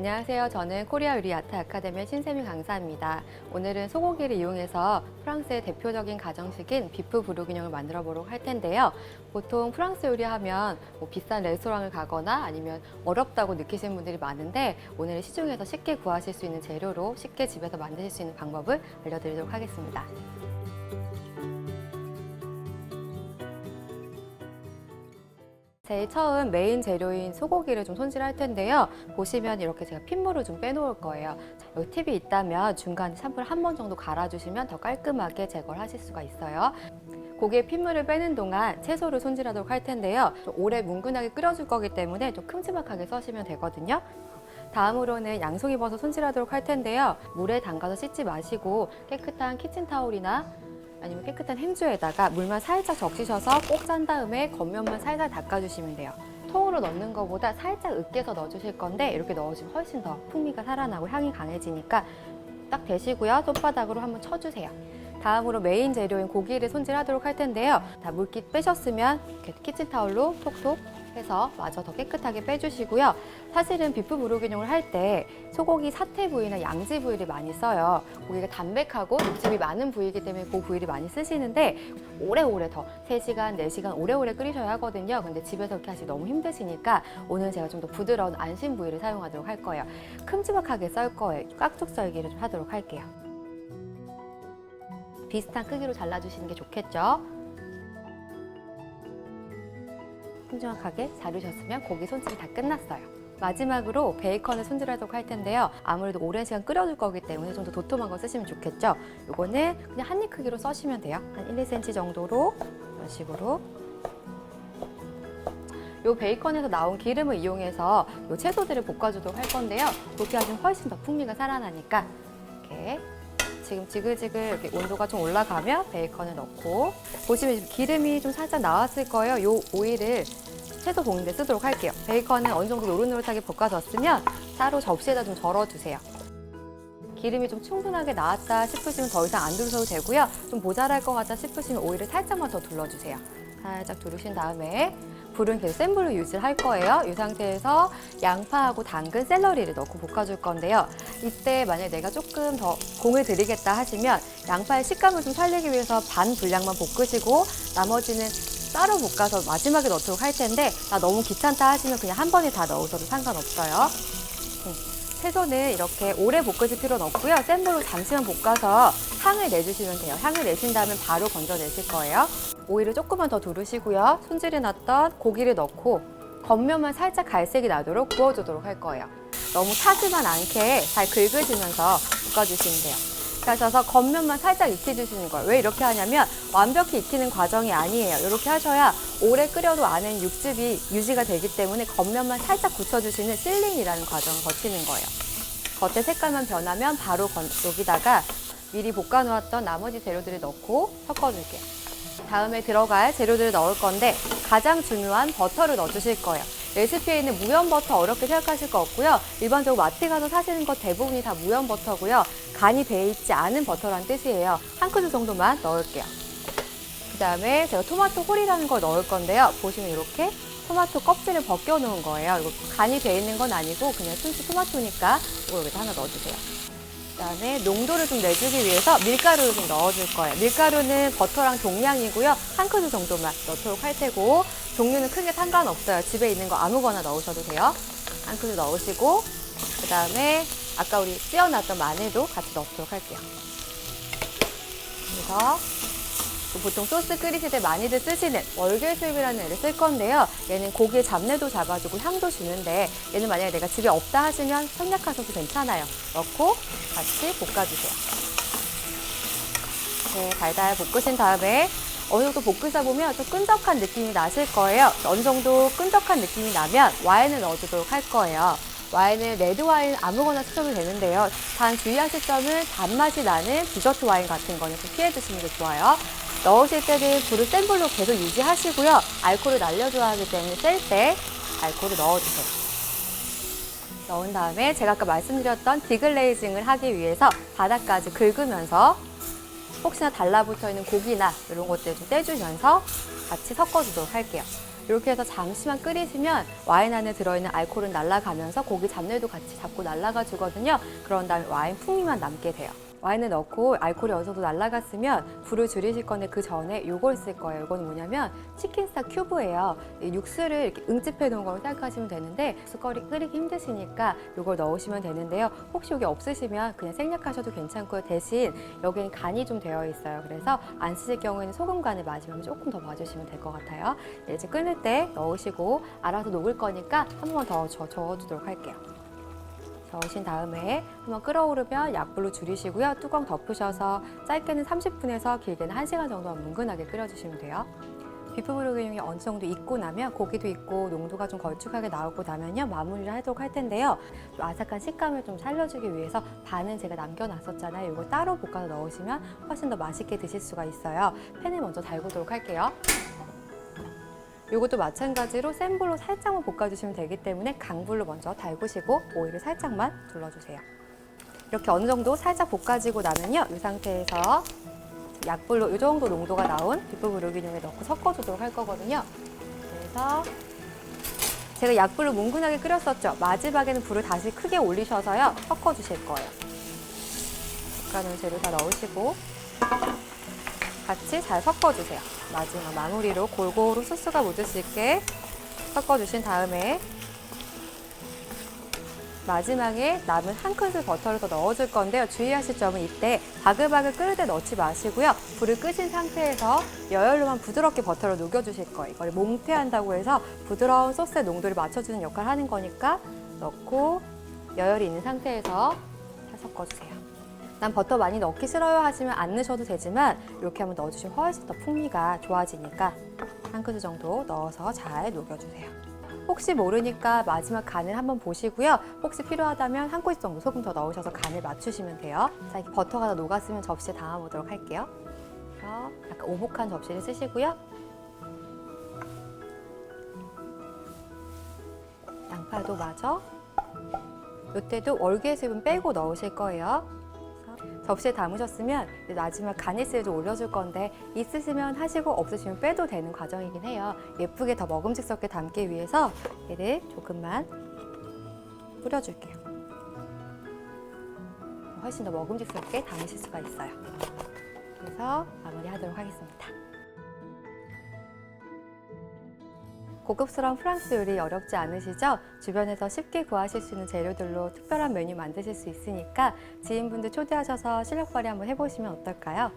안녕하세요. 저는 코리아 요리 아트 아카데미의 신세미 강사입니다. 오늘은 소고기를 이용해서 프랑스의 대표적인 가정식인 비프 부르기뇽을 만들어 보려고 할 텐데요. 보통 프랑스 요리하면 비싼 레스토랑을 가거나 아니면 어렵다고 느끼시는 분들이 많은데 오늘 시중에서 쉽게 구하실 수 있는 재료로 쉽게 집에서 만드실 수 있는 방법을 알려드리도록 하겠습니다. 제일 처음 메인 재료인 소고기를 좀 손질할 텐데요. 보시면 이렇게 제가 핏물을 좀 빼놓을 거예요. 여기 팁이 있다면 중간에 샴푸를 한 번 정도 갈아주시면 더 깔끔하게 제거를 하실 수가 있어요. 고기의 핏물을 빼는 동안 채소를 손질하도록 할 텐데요. 좀 오래 뭉근하게 끓여줄 거기 때문에 좀 큼지막하게 써시면 되거든요. 다음으로는 양송이버섯 손질하도록 할 텐데요. 물에 담가서 씻지 마시고 깨끗한 키친타올이나 아니면 깨끗한 행주에다가 물만 살짝 적시셔서 꼭 짠 다음에 겉면만 살살 닦아주시면 돼요. 통으로 넣는 것보다 살짝 으깨서 넣어주실 건데 이렇게 넣어주면 훨씬 더 풍미가 살아나고 향이 강해지니까 딱 대시고요. 손바닥으로 한번 쳐주세요. 다음으로 메인 재료인 고기를 손질하도록 할 텐데요. 다 물기 빼셨으면 이렇게 키친타올로 톡톡 해서 마저 더 깨끗하게 빼주시고요. 사실은 비프 부르기뇽을 할 때 소고기 사태 부위나 양지 부위를 많이 써요. 고기가 담백하고 육즙이 많은 부위이기 때문에 그 부위를 많이 쓰시는데 오래오래 더 3시간, 4시간 오래오래 끓이셔야 하거든요. 근데 집에서 이렇게 하시기 너무 힘드시니까 오늘 제가 좀 더 부드러운 안심 부위를 사용하도록 할 거예요. 큼지막하게 썰 거예요. 깍둑 썰기를 좀 하도록 할게요. 비슷한 크기로 잘라주시는 게 좋겠죠? 큼지막하게 자르셨으면 고기 손질이 다 끝났어요. 마지막으로 베이컨을 손질하도록 할 텐데요. 아무래도 오랜 시간 끓여줄 거기 때문에 좀 더 도톰한 거 쓰시면 좋겠죠? 이거는 그냥 한 입 크기로 써시면 돼요. 한 1, 2cm 정도로 이런 식으로. 이 베이컨에서 나온 기름을 이용해서 이 채소들을 볶아주도록 할 건데요. 그렇게 하시면 훨씬 더 풍미가 살아나니까 이렇게 지금 지글지글 이렇게 온도가 좀 올라가면 베이컨을 넣고 보시면 지금 기름이 좀 살짝 나왔을 거예요. 이 오일을 채소 볶는 데 쓰도록 할게요. 베이컨은 어느 정도 노릇노릇하게 볶아졌으면 따로 접시에다 좀 절어주세요. 기름이 좀 충분하게 나왔다 싶으시면 더 이상 안 두르셔도 되고요. 좀 모자랄 것 같다 싶으시면 오일을 살짝만 더 둘러주세요. 살짝 두르신 다음에 불은 계속 센 불로 유지를 할 거예요. 이 상태에서 양파하고 당근, 샐러리를 넣고 볶아줄 건데요. 이때 만약에 내가 조금 더 공을 들이겠다 하시면 양파의 식감을 좀 살리기 위해서 반 분량만 볶으시고 나머지는 따로 볶아서 마지막에 넣도록 할 텐데 나 너무 귀찮다 하시면 그냥 한 번에 다 넣으셔도 상관없어요. 채소는 이렇게 오래 볶으실 필요는 없고요. 센 불로 잠시만 볶아서 향을 내주시면 돼요. 향을 내신 다음에 바로 건져내실 거예요. 오일을 조금만 더 두르시고요. 손질해놨던 고기를 넣고 겉면만 살짝 갈색이 나도록 구워주도록 할 거예요. 너무 타지만 않게 잘 긁으시면서 볶아주시면 돼요. 그래서 겉면만 살짝 익혀주시는 거예요. 왜 이렇게 하냐면 완벽히 익히는 과정이 아니에요. 이렇게 하셔야 오래 끓여도 안에 육즙이 유지가 되기 때문에 겉면만 살짝 굳혀주시는 실링이라는 과정을 거치는 거예요. 겉의 색깔만 변하면 바로 여기다가 미리 볶아놓았던 나머지 재료들을 넣고 섞어줄게요. 다음에 들어갈 재료들을 넣을 건데 가장 중요한 버터를 넣어주실 거예요. 레시피에 있는 무염 버터 어렵게 생각하실 거 없고요. 일반적으로 마트 가서 사시는 것 대부분이 다 무염 버터고요. 간이 배있지 않은 버터란 뜻이에요. 한 큰술 정도만 넣을게요. 그 다음에 제가 토마토 홀이라는 걸 넣을 건데요. 보시면 이렇게 토마토 껍질을 벗겨놓은 거예요. 이거 간이 돼 있는 건 아니고 그냥 순수 토마토니까 이거 여기다 하나 넣어주세요. 그다음에 농도를 좀 내주기 위해서 밀가루를 좀 넣어줄 거예요. 밀가루는 버터랑 동량이고요. 한 큰술 정도만 넣도록 할 테고 종류는 크게 상관없어요. 집에 있는 거 아무거나 넣으셔도 돼요. 한 큰술 넣으시고 그다음에 아까 우리 찌어놨던 마늘도 같이 넣도록 할게요. 그래서 보통 소스 끓이실 때 많이들 쓰시는 월계수잎이라는 애를 쓸 건데요. 얘는 고기의 잡내도 잡아주고 향도 주는데 얘는 만약에 내가 집에 없다 하시면 생략하셔도 괜찮아요. 넣고 같이 볶아주세요. 이렇게 달달 볶으신 다음에 어느 정도 볶으다 보면 좀 끈적한 느낌이 나실 거예요. 어느 정도 끈적한 느낌이 나면 와인을 넣어주도록 할 거예요. 와인은 레드와인 아무거나 쓰셔도 되는데요. 단 주의하실 점은 단맛이 나는 디저트 와인 같은 거는 좀 피해주시는 게 좋아요. 넣으실 때는 불을 센 불로 계속 유지하시고요. 알코올을 날려줘야 하기 때문에 셀 때 알코올을 넣어주세요. 넣은 다음에 제가 아까 말씀드렸던 디글레이징을 하기 위해서 바닥까지 긁으면서 혹시나 달라붙어 있는 고기나 이런 것들 좀 떼주면서 같이 섞어주도록 할게요. 이렇게 해서 잠시만 끓이시면 와인 안에 들어있는 알코올은 날아가면서 고기 잡내도 같이 잡고 날아가 주거든요. 그런 다음에 와인 풍미만 남게 돼요. 와인을 넣고 알코올이 어느 정도 날아갔으면 불을 줄이실 건데 그 전에 이걸 쓸 거예요. 이건 뭐냐면 치킨스타 큐브예요. 육수를 이렇게 응집해 놓은 거로 생각하시면 되는데 육수 끓이기 힘드시니까 이걸 넣으시면 되는데요. 혹시 여기 없으시면 그냥 생략하셔도 괜찮고요. 대신 여기는 간이 좀 되어 있어요. 그래서 안 쓰실 경우에는 소금 간을 마지막에 조금 더 봐주시면 될 것 같아요. 이제 끓일 때 넣으시고 알아서 녹을 거니까 한 번 더 저어주도록 할게요. 저으신 다음에 한번 끓어오르면 약불로 줄이시고요. 뚜껑 덮으셔서 짧게는 30분에서 길게는 1시간 정도만 뭉근하게 끓여주시면 돼요. 비프브르기뇽이 어느 정도 익고 나면 고기도 익고 농도가 좀 걸쭉하게 나오고 나면요. 마무리를 하도록 할 텐데요. 좀 아삭한 식감을 좀 살려주기 위해서 반은 제가 남겨놨었잖아요. 이걸 따로 볶아서 넣으시면 훨씬 더 맛있게 드실 수가 있어요. 팬을 먼저 달구도록 할게요. 이것도 마찬가지로 센 불로 살짝만 볶아주시면 되기 때문에 강불로 먼저 달구시고 오일을 살짝만 둘러주세요. 이렇게 어느 정도 살짝 볶아지고 나면요. 이 상태에서 약불로 이 정도 농도가 나온 비프브르기뇽에 넣고 섞어주도록 할 거거든요. 그래서 제가 약불로 뭉근하게 끓였었죠. 마지막에는 불을 다시 크게 올리셔서요. 섞어주실 거예요. 볶아놓은 재료 다 넣으시고 같이 잘 섞어주세요. 마지막 마무리로 골고루 소스가 묻을 수 있게 섞어주신 다음에 마지막에 남은 한 큰술 버터를 더 넣어줄 건데요. 주의하실 점은 이때 바글바글 끓을 때 넣지 마시고요. 불을 끄신 상태에서 여열로만 부드럽게 버터를 녹여주실 거예요. 이걸 몽테한다고 해서 부드러운 소스의 농도를 맞춰주는 역할을 하는 거니까 넣고 여열이 있는 상태에서 잘 섞어주세요. 난 버터 많이 넣기 싫어요 하시면 안 넣으셔도 되지만 이렇게 한번 넣어주시면 훨씬 더 풍미가 좋아지니까 한 큰술 정도 넣어서 잘 녹여주세요. 혹시 모르니까 마지막 간을 한번 보시고요. 혹시 필요하다면 한 꼬집 정도 소금 더 넣으셔서 간을 맞추시면 돼요. 자, 이렇게 버터가 다 녹았으면 접시에 담아보도록 할게요. 약간 오목한 접시를 쓰시고요. 양파도 마저 이때도 월계의 수분 빼고 넣으실 거예요. 접시에 담으셨으면 마지막 가니스를 좀 올려줄 건데 있으시면 하시고 없으시면 빼도 되는 과정이긴 해요. 예쁘게 더 먹음직스럽게 담기 위해서 얘를 조금만 뿌려줄게요. 훨씬 더 먹음직스럽게 담으실 수가 있어요. 그래서 마무리하도록 하겠습니다. 고급스러운 프랑스 요리 어렵지 않으시죠? 주변에서 쉽게 구하실 수 있는 재료들로 특별한 메뉴 만드실 수 있으니까 지인분들 초대하셔서 실력 발휘 한번 해보시면 어떨까요?